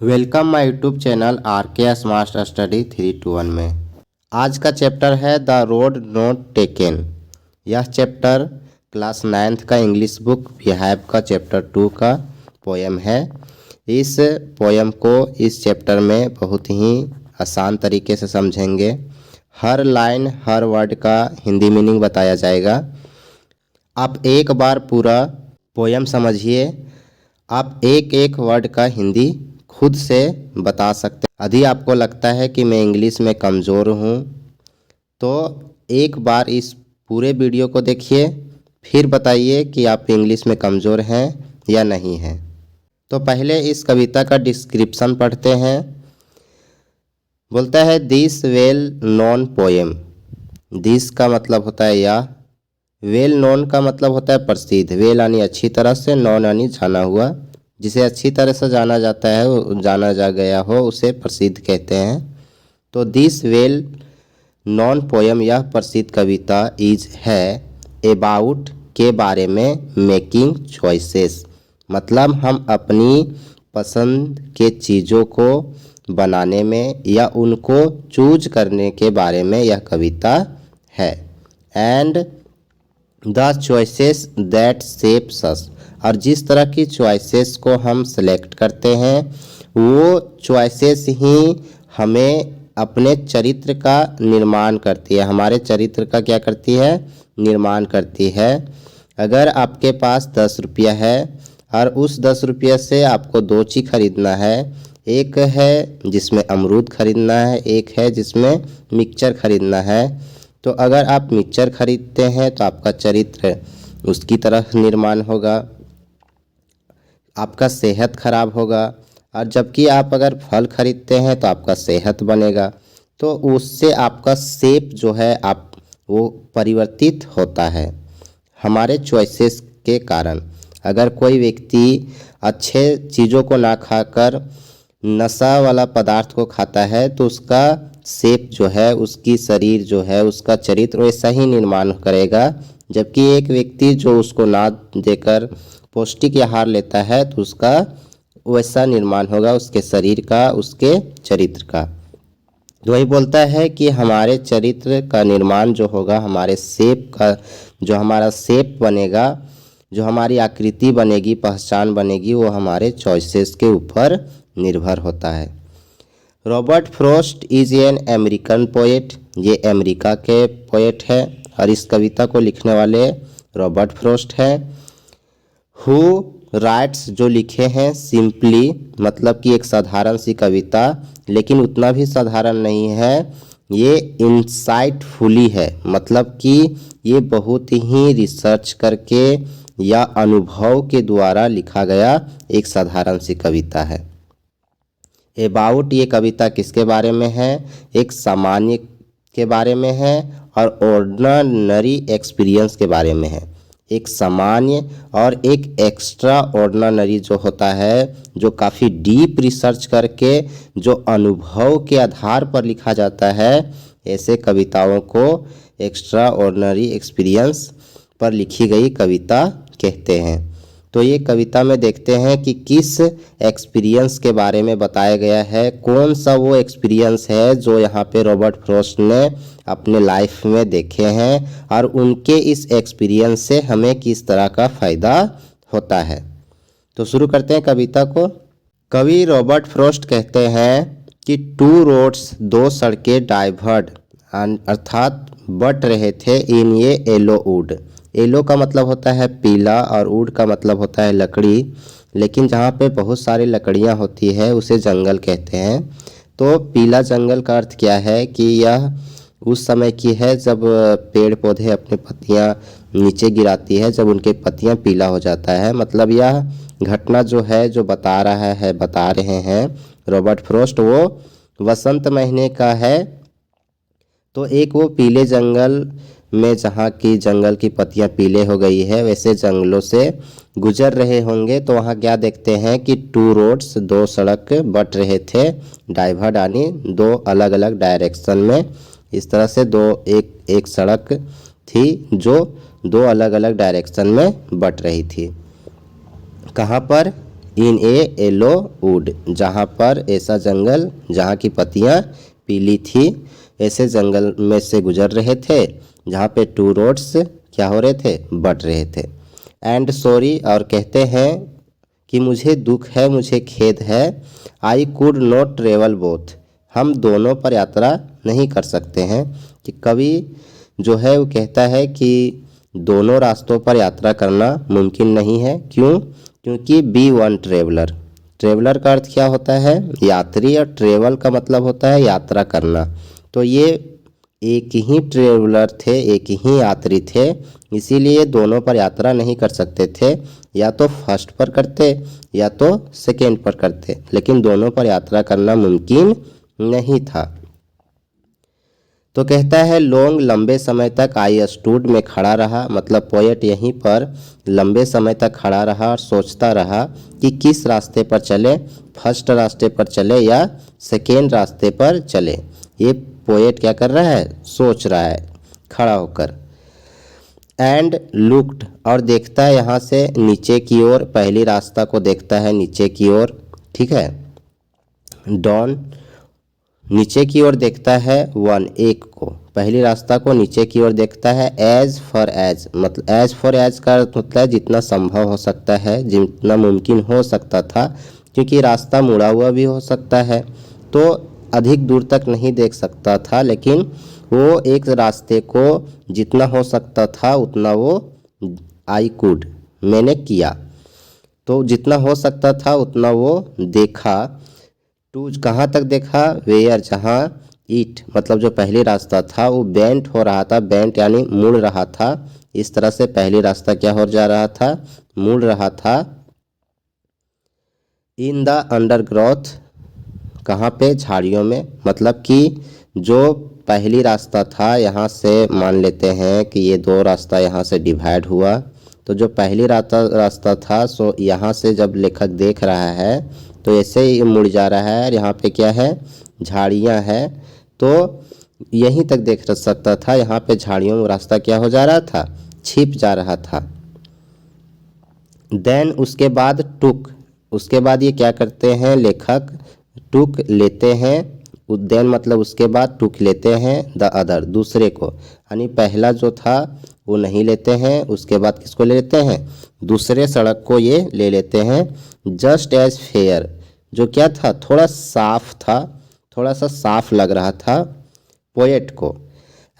Welcome my YouTube channel are के smart study 321 में। आज का चैप्टर है द रोड नॉट टेकन। यह चैप्टर क्लास 9th का इंग्लिश बुक बिहाइव का चैप्टर 2 का पोएम है। इस पोएम को इस चैप्टर में बहुत ही आसान तरीके से समझेंगे। हर लाइन हर वर्ड का हिंदी मीनिंग बताया जाएगा। आप एक बार पूरा पोएम समझिए। आप एक एक वर्ड का हिंदी खुद से बता सकते हैं। यदि आपको लगता है कि मैं इंग्लिश में कमज़ोर हूँ तो एक बार इस पूरे वीडियो को देखिए, फिर बताइए कि आप इंग्लिश में कमज़ोर हैं या नहीं हैं। तो पहले इस कविता का डिस्क्रिप्शन पढ़ते हैं। बोलता है this well known poem. This का मतलब होता है यह, वेल नोन का मतलब होता है प्रसिद्ध। वेल यानी अच्छी तरह से, नॉन यानी जाना हुआ। जिसे अच्छी तरह से जाना जाता है, जाना जा गया हो, उसे प्रसिद्ध कहते हैं। तो दिस वेल नॉन पोएम, यह प्रसिद्ध कविता इज है अबाउट के बारे में, मेकिंग चॉइसेस मतलब हम अपनी पसंद के चीज़ों को बनाने में या उनको चूज करने के बारे में यह कविता है। And the choices that shapes us, और जिस तरह की चॉइसेस को हम सेलेक्ट करते हैं वो चॉइसेस ही हमें अपने चरित्र का निर्माण करती है। हमारे चरित्र का क्या करती है? निर्माण करती है। अगर आपके पास 10 रुपया है और उस 10 रुपये से आपको 2 चीज़ खरीदना है, एक है जिसमें अमरूद खरीदना है, एक है जिसमें मिक्सचर खरीदना है। तो अगर आप मिक्सचर खरीदते हैं तो आपका चरित्र उसकी तरह निर्माण होगा, आपका सेहत खराब होगा। और जबकि आप अगर फल खरीदते हैं तो आपका सेहत बनेगा। तो उससे आपका शेप जो है आप वो परिवर्तित होता है हमारे चॉइसेस के कारण। अगर कोई व्यक्ति अच्छे चीज़ों को ना खाकर नशा वाला पदार्थ को खाता है तो उसका शेप जो है, उसकी शरीर जो है, उसका चरित्र वैसा ही निर्माण करेगा। जबकि एक व्यक्ति जो उसको ना देकर पौष्टिक आहार लेता है तो उसका वैसा निर्माण होगा, उसके शरीर का, उसके चरित्र का। तो वही बोलता है कि हमारे चरित्र का निर्माण जो होगा, हमारे शेप का जो हमारा शेप बनेगा, जो हमारी आकृति बनेगी, पहचान बनेगी, वो हमारे चॉइसेस के ऊपर निर्भर होता है। Robert Frost is an American poet. ये अमेरिका के पोएट है और इस कविता को लिखने वाले रॉबर्ट फ्रॉस्ट है। हु राइट्स, जो लिखे हैं, सिंपली मतलब कि एक साधारण सी कविता, लेकिन उतना भी साधारण नहीं है। ये इंसाइटफुली है, मतलब कि ये बहुत ही रिसर्च करके या अनुभव के द्वारा लिखा गया एक साधारण सी कविता है। अबाउट, ये कविता किसके बारे में है? एक सामान्य के बारे में है और ऑर्डिनरी एक्सपीरियंस के बारे में है। एक सामान्य और एक एक्स्ट्रा ऑर्डिनरी जो होता है, जो काफ़ी डीप रिसर्च करके जो अनुभव के आधार पर लिखा जाता है, ऐसे कविताओं को एक्स्ट्रा ऑर्डिनरी एक्सपीरियंस पर लिखी गई कविता कहते हैं। तो ये कविता में देखते हैं कि किस एक्सपीरियंस के बारे में बताया गया है, कौन सा वो एक्सपीरियंस है जो यहाँ पे रॉबर्ट फ्रॉस्ट ने अपने लाइफ में देखे हैं और उनके इस एक्सपीरियंस से हमें किस तरह का फ़ायदा होता है। तो शुरू करते हैं कविता को। कवि रॉबर्ट फ्रॉस्ट कहते हैं कि 2 रोड्स, 2 सड़कें डाइवर्ड अर्थात बट रहे थे इन ये येलो वुड। येलो का मतलब होता है पीला और वुड का मतलब होता है लकड़ी, लेकिन जहाँ पे बहुत सारी लकड़ियाँ होती है उसे जंगल कहते हैं। तो पीला जंगल का अर्थ क्या है कि यह उस समय की है जब पेड़ पौधे अपनी पत्तियाँ नीचे गिराती है, जब उनके पत्तियाँ पीला हो जाता है। मतलब यह घटना जो है, जो बता रहे हैं रॉबर्ट फ्रॉस्ट, वो वसंत महीने का है। तो एक वो पीले जंगल में जहाँ की जंगल की पत्तियाँ पीले हो गई है, वैसे जंगलों से गुजर रहे होंगे। तो वहाँ क्या देखते हैं कि 2 रोड्स, 2 सड़क बट रहे थे, डाइवर्ड यानी 2 अलग अलग डायरेक्शन में। इस तरह से एक सड़क थी जो 2 अलग अलग डायरेक्शन में बट रही थी। कहाँ पर? इन ए येलो वुड, जहाँ पर ऐसा जंगल जहाँ की पत्तियाँ पीली थी, ऐसे जंगल में से गुजर रहे थे जहाँ पे टू रोड्स क्या हो रहे थे, बढ़ रहे थे। एंड सॉरी, और कहते हैं कि मुझे दुख है, मुझे खेद है। I could not travel both, हम दोनों पर यात्रा नहीं कर सकते हैं। कि कवि जो है वो कहता है कि दोनों रास्तों पर यात्रा करना मुमकिन नहीं है। क्यों? क्योंकि बी वन ट्रेवलर, ट्रेवलर का अर्थ क्या होता है, यात्री, और ट्रेवल का मतलब होता है यात्रा करना। तो ये एक ही ट्रेवलर थे, एक ही यात्री थे, इसीलिए दोनों पर यात्रा नहीं कर सकते थे। या तो फर्स्ट पर करते या तो सेकेंड पर करते, लेकिन दोनों पर यात्रा करना मुमकिन नहीं था। तो कहता है लॉन्ग, लंबे समय तक, आई स्टूड, में खड़ा रहा, मतलब पोएट यहीं पर लंबे समय तक खड़ा रहा और सोचता रहा कि किस रास्ते पर चले, फर्स्ट रास्ते पर चले या सेकेंड रास्ते पर चले। ये पोएट क्या कर रहा है, सोच रहा है खड़ा होकर। एंड लुक्ड, और देखता है यहाँ से नीचे की ओर, पहली रास्ता को देखता है नीचे की ओर, ठीक है। डॉन, नीचे की ओर देखता है, वन, एक को, पहली रास्ता को नीचे की ओर देखता है। एज फॉर एज, मतलब एज फॉर एज का मतलब है जितना संभव हो सकता है, जितना मुमकिन हो सकता था, क्योंकि रास्ता मुड़ा हुआ भी हो सकता है, तो अधिक दूर तक नहीं देख सकता था, लेकिन वो एक रास्ते को जितना हो सकता था उतना वो आई कुड, मैंने किया, तो जितना हो सकता था उतना वो देखा। टू, कहाँ तक देखा, वेयर, जहाँ, इट, मतलब जो पहली रास्ता था वो बेंट हो रहा था, बेंट यानी मुड़ रहा था। इस तरह से पहली रास्ता क्या हो जा रहा था, मुड़ रहा था। इन द अंडरग्रोथ, कहाँ पे, झाड़ियों में, मतलब कि जो पहली रास्ता था, यहाँ से मान लेते हैं कि ये दो रास्ता यहाँ से डिवाइड हुआ, तो जो पहली रास्ता था सो यहाँ से जब लेखक देख रहा है तो ऐसे ही मुड़ जा रहा है, यहाँ पे क्या है, झाड़ियाँ हैं, तो यहीं तक देख सकता था, यहाँ पे झाड़ियों में रास्ता क्या हो जा रहा था, छिप जा रहा था। देन, उसके बाद टुक, उसके बाद ये क्या करते हैं लेखक, टुक लेते हैं, देन मतलब उसके बाद टुक लेते हैं, द अदर, दूसरे को, यानी पहला जो था वो नहीं लेते हैं, उसके बाद किसको ले लेते हैं, दूसरे सड़क को ये ले लेते हैं। जस्ट एज फेयर, जो क्या था, थोड़ा साफ था, थोड़ा सा साफ लग रहा था पोएट को।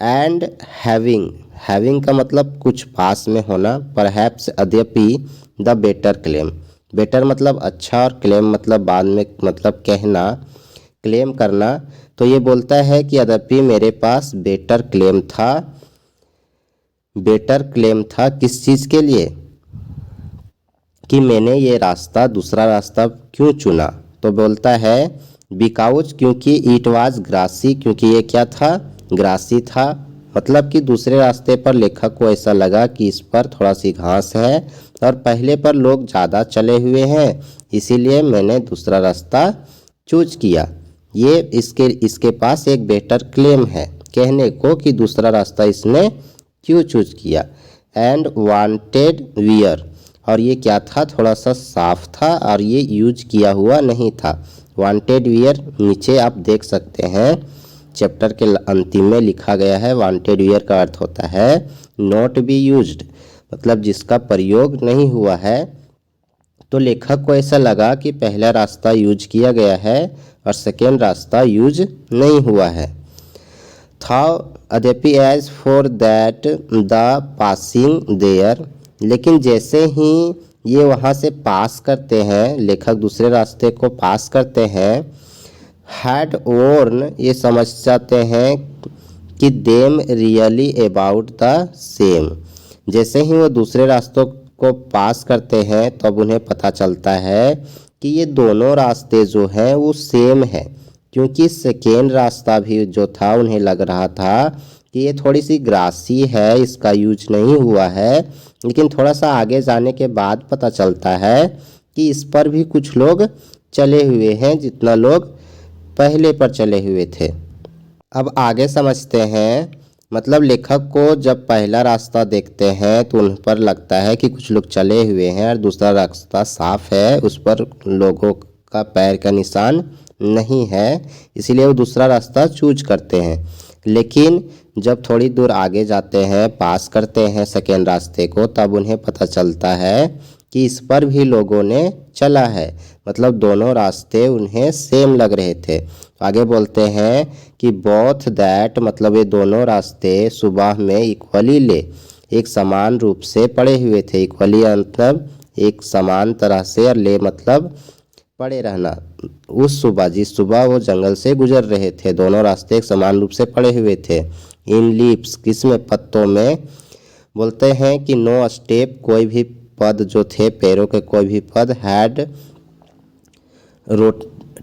एंड हैविंग, हैविंग का मतलब कुछ पास में होना, परहैप्स, अद्यपि, द बेटर क्लेम, बेटर मतलब अच्छा और क्लेम मतलब बाद में, मतलब कहना, क्लेम करना। तो ये बोलता है कि यद्यपि मेरे पास बेटर क्लेम था, बेटर क्लेम था किस चीज़ के लिए, कि मैंने ये रास्ता, दूसरा रास्ता क्यों चुना। तो बोलता है बिकाउज, क्योंकि, इट वाज ग्रासी, क्योंकि ये क्या था, ग्रासी था, मतलब कि दूसरे रास्ते पर लेखक को ऐसा लगा कि इस पर थोड़ा सी घास है और पहले पर लोग ज़्यादा चले हुए हैं, इसीलिए मैंने दूसरा रास्ता चूज किया। ये इसके पास एक बेटर क्लेम है कहने को कि दूसरा रास्ता इसने क्यों चूज किया। एंड वांटेड वियर, और ये क्या था, थोड़ा सा साफ था और ये यूज किया हुआ नहीं था। वांटेड वियर नीचे आप देख सकते हैं, चैप्टर के अंतिम में लिखा गया है। वांटेड वियर का अर्थ होता है नॉट बी यूज्ड, मतलब जिसका प्रयोग नहीं हुआ है। तो लेखक को ऐसा लगा कि पहला रास्ता यूज किया गया है और सेकेंड रास्ता यूज नहीं हुआ है। था, अद्यपि, as for that the passing there, लेकिन जैसे ही ये वहाँ से पास करते हैं, लेखक दूसरे रास्ते को पास करते हैं, हैड वॉर्न, ये समझ जाते हैं कि them really about the same, जैसे ही वो दूसरे रास्तों को पास करते हैं तब तो उन्हें पता चलता है कि ये दोनों रास्ते जो हैं वो सेम है, क्योंकि सेकेंड रास्ता भी जो था उन्हें लग रहा था कि ये थोड़ी सी ग्रासी है, इसका यूज नहीं हुआ है, लेकिन थोड़ा सा आगे जाने के बाद पता चलता है कि इस पर भी कुछ लोग चले हुए हैं जितना लोग पहले पर चले हुए थे। अब आगे समझते हैं मतलब लेखक को जब पहला रास्ता देखते हैं तो उन पर लगता है कि कुछ लोग चले हुए हैं और दूसरा रास्ता साफ है, उस पर लोगों का पैर का निशान नहीं है, इसीलिए वो दूसरा रास्ता चूज करते हैं। लेकिन जब थोड़ी दूर आगे जाते हैं, पास करते हैं सेकेंड रास्ते को, तब उन्हें पता चलता है कि इस पर भी लोगों ने चला है, मतलब दोनों रास्ते उन्हें सेम लग रहे थे। आगे बोलते हैं कि बोथ दैट, मतलब ये दोनों रास्ते सुबह में इक्वली ले, एक समान रूप से पड़े हुए थे। इक्वली मतलब एक समान तरह से, और ले मतलब पड़े रहना। उस सुबह, जिस सुबह वो जंगल से गुजर रहे थे, दोनों रास्ते एक समान रूप से पड़े हुए थे। इन लीव्स, किसमें, पत्तों में। बोलते हैं कि नो स्टेप, कोई भी पद जो थे, पैरों के कोई भी पद, हैड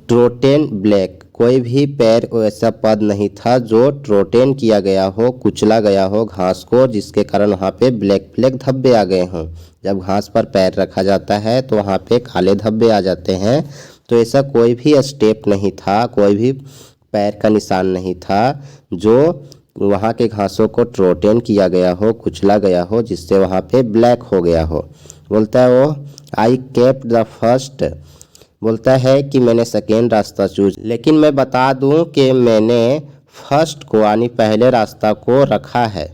ट्रोटेन ब्लैक, कोई भी पैर ऐसा पद नहीं था जो ट्रोटेन किया गया हो, कुचला गया हो घास को, जिसके कारण वहाँ पे ब्लैक ब्लैक धब्बे आ गए हों। जब घास पर पैर रखा जाता है तो वहाँ पे काले धब्बे आ जाते हैं। तो ऐसा कोई भी स्टेप नहीं था, कोई भी पैर का निशान नहीं था जो वहाँ के घासों को ट्रोटेन किया गया हो, कुचला गया हो, जिससे वहाँ पे ब्लैक हो गया हो। बोलता है वो, आई केप्ट द फर्स्ट, बोलता है कि मैंने सेकेंड रास्ता चूज, लेकिन मैं बता दूं कि मैंने फर्स्ट को यानी पहले रास्ता को रखा है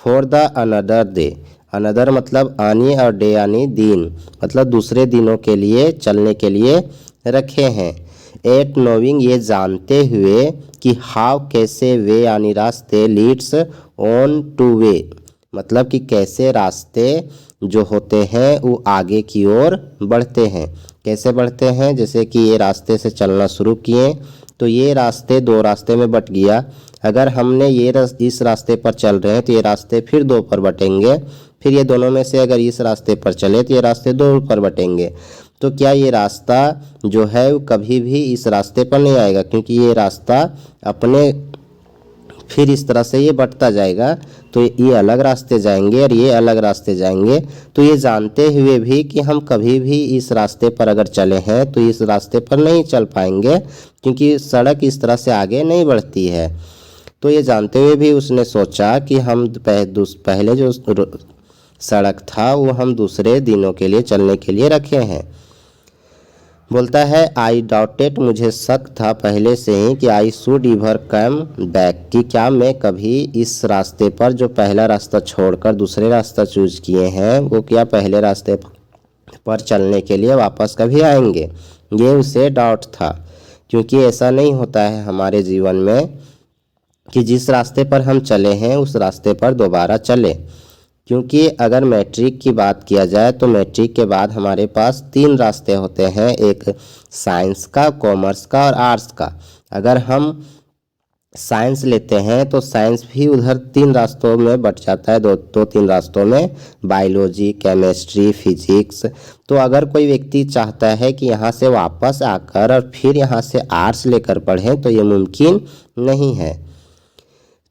for the another day. Another मतलब आनी, और डे यानी दिन, मतलब दूसरे दिनों के लिए, चलने के लिए रखे हैं। एट नोविंग, ये जानते हुए कि हाउ, कैसे, वे यानी रास्ते, लीड्स ऑन टू वे, मतलब कि कैसे रास्ते जो होते हैं वो आगे की ओर बढ़ते हैं। कैसे बढ़ते हैं, जैसे कि ये रास्ते से चलना शुरू किए तो ये रास्ते दो रास्ते में बट गया। अगर हमने इस रास्ते पर चल रहे हैं तो ये रास्ते फिर दो पर बटेंगे, फिर ये दोनों में से अगर इस रास्ते पर चले तो ये रास्ते दो पर बटेंगे। तो क्या ये रास्ता जो है वो कभी भी इस रास्ते पर नहीं आएगा, क्योंकि ये रास्ता अपने फिर इस तरह से ये बढ़ता जाएगा, तो ये अलग रास्ते जाएंगे और ये अलग रास्ते जाएंगे। तो ये जानते हुए भी कि हम कभी भी इस रास्ते पर अगर चले हैं तो इस रास्ते पर नहीं चल पाएंगे, क्योंकि सड़क इस तरह से आगे नहीं बढ़ती है। तो ये जानते हुए भी उसने सोचा कि हम पहले जो सड़क था वो हम दूसरे दिनों के लिए चलने के लिए रखे हैं। बोलता है आई डाउटेड, मुझे शक था पहले से ही कि आई शुड इवर कम बैक, कि क्या मैं कभी इस रास्ते पर जो पहला रास्ता छोड़कर दूसरे रास्ता चूज किए हैं वो क्या पहले रास्ते पर चलने के लिए वापस कभी आएंगे। ये उसे डाउट था, क्योंकि ऐसा नहीं होता है हमारे जीवन में कि जिस रास्ते पर हम चले हैं उस रास्ते पर दोबारा चले। क्योंकि अगर मैट्रिक की बात किया जाए तो मैट्रिक के बाद हमारे पास 3 रास्ते होते हैं, एक साइंस का, कॉमर्स का और आर्ट्स का। अगर हम साइंस लेते हैं तो साइंस भी उधर 3 रास्तों में बट जाता है, दो 3 रास्तों में, बायोलॉजी, केमिस्ट्री, फिजिक्स। तो अगर कोई व्यक्ति चाहता है कि यहाँ से वापस आकर और फिर यहाँ से आर्ट्स लेकर पढ़ें तो ये मुमकिन नहीं है।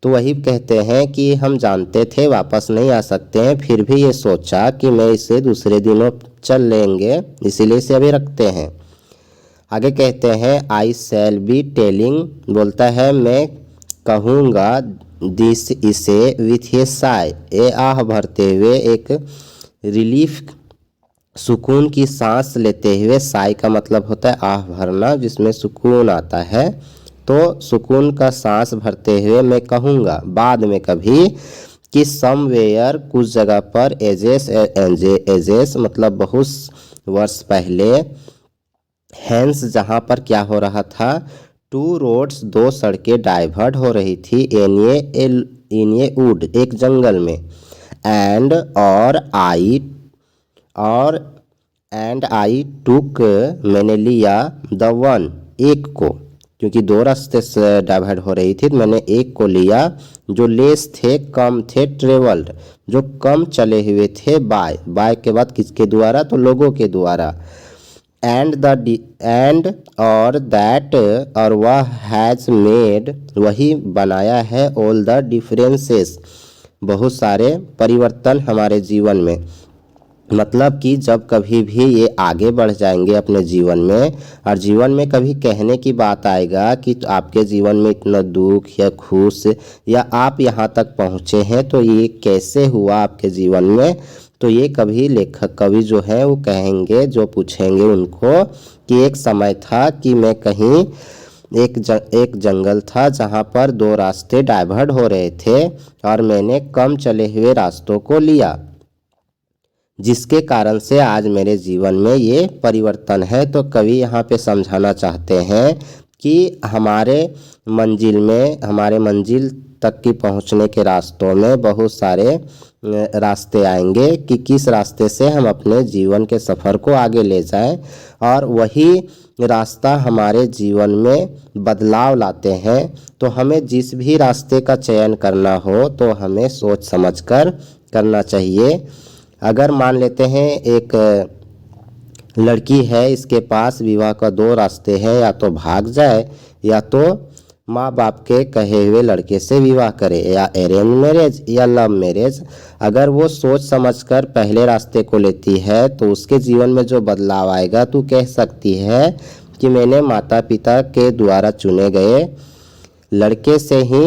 तो वही कहते हैं कि हम जानते थे वापस नहीं आ सकते हैं, फिर भी ये सोचा कि मैं इसे दूसरे दिनों चल लेंगे, इसीलिए इसे अभी रखते हैं। आगे कहते हैं आई शैल बी टेलिंग, बोलता है मैं कहूँगा दिस इसे विथ ए साय, ए आह भरते हुए, एक रिलीफ, सुकून की सांस लेते हुए। साय का मतलब होता है आह भरना, जिसमें सुकून आता है। तो सुकून का सांस भरते हुए मैं कहूँगा बाद में कभी कि समवेयर, कुछ जगह पर, एजेस मतलब बहुत वर्ष पहले, हैंस जहाँ पर क्या हो रहा था, 2 रोड्स, 2 सड़कें डाइवर्ट हो रही थी, इन ए वुड, एक जंगल में, एंड आई टुक, मैंने लिया, द वन, एक को, क्योंकि 2 रास्ते से डाइवर्ट हो रही थी तो मैंने एक को लिया, जो लेस थे, कम थे, ट्रेवल्ड, जो कम चले हुए थे, बाय के बाद किसके द्वारा, तो लोगों के द्वारा, एंड और दैट, और वह हैज़ मेड, वही बनाया है, ऑल द डिफरेंसेस, बहुत सारे परिवर्तन हमारे जीवन में। मतलब कि जब कभी भी ये आगे बढ़ जाएंगे अपने जीवन में, और जीवन में कभी कहने की बात आएगा कि आपके जीवन में इतना दुख या खुश या आप यहाँ तक पहुँचे हैं तो ये कैसे हुआ आपके जीवन में, तो ये कभी लेखक कवि जो है वो कहेंगे, जो पूछेंगे उनको कि एक समय था कि मैं कहीं एक जंगल था जहाँ पर दो रास्ते डाइवर्ट हो रहे थे और मैंने कम चले हुए रास्तों को लिया, जिसके कारण से आज मेरे जीवन में ये परिवर्तन है। तो कवि यहाँ पे समझाना चाहते हैं कि हमारे मंजिल तक की पहुँचने के रास्तों में बहुत सारे रास्ते आएंगे कि किस रास्ते से हम अपने जीवन के सफ़र को आगे ले जाएं, और वही रास्ता हमारे जीवन में बदलाव लाते हैं। तो हमें जिस भी रास्ते का चयन करना हो तो हमें सोच समझकर करना चाहिए। अगर मान लेते हैं एक लड़की है, इसके पास विवाह का दो रास्ते हैं, या तो भाग जाए या तो माँ बाप के कहे हुए लड़के से विवाह करे, या अरेंज मैरिज या लव मैरिज। अगर वो सोच समझकर पहले रास्ते को लेती है तो उसके जीवन में जो बदलाव आएगा, तो कह सकती है कि मैंने माता पिता के द्वारा चुने गए लड़के से ही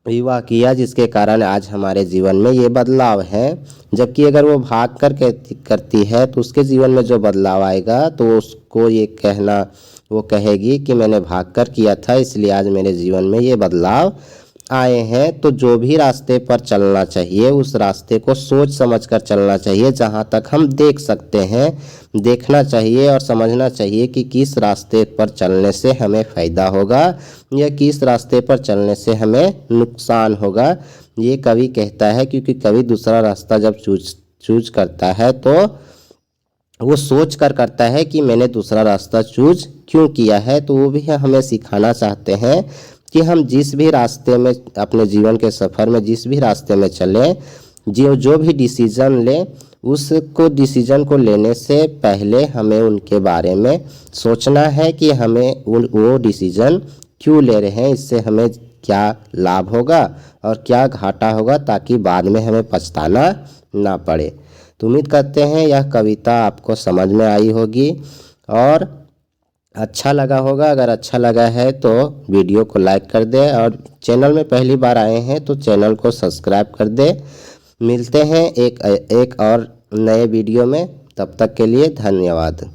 विवाह किया, जिसके कारण आज हमारे जीवन में ये बदलाव है। जबकि अगर वो भाग कर करती है तो उसके जीवन में जो बदलाव आएगा, तो उसको ये कहना, वो कहेगी कि मैंने भाग कर किया था, इसलिए आज मेरे जीवन में ये बदलाव आए हैं। तो जो भी रास्ते पर चलना चाहिए उस रास्ते को सोच समझकर चलना चाहिए। जहाँ तक हम देख सकते हैं, देखना चाहिए और समझना चाहिए कि किस रास्ते पर चलने से हमें फ़ायदा होगा या किस रास्ते पर चलने से हमें नुकसान होगा। ये कवि कहता है, क्योंकि कवि दूसरा रास्ता जब चूज करता है तो वो सोच कर करता है कि मैंने दूसरा रास्ता चूज क्यों किया है। तो वो भी हमें सिखाना चाहते हैं कि हम जिस भी रास्ते में अपने जीवन के सफ़र में जिस भी रास्ते में चलें, जो भी डिसीज़न लें, उसको डिसीज़न को लेने से पहले हमें उनके बारे में सोचना है कि हमें वो डिसीज़न क्यों ले रहे हैं, इससे हमें क्या लाभ होगा और क्या घाटा होगा, ताकि बाद में हमें पछताना ना पड़े। तो उम्मीद करते हैं यह कविता आपको समझ में आई होगी और अच्छा लगा होगा। अगर अच्छा लगा है तो वीडियो को लाइक कर दें, और चैनल में पहली बार आए हैं तो चैनल को सब्सक्राइब कर दें। मिलते हैं एक और नए वीडियो में, तब तक के लिए धन्यवाद।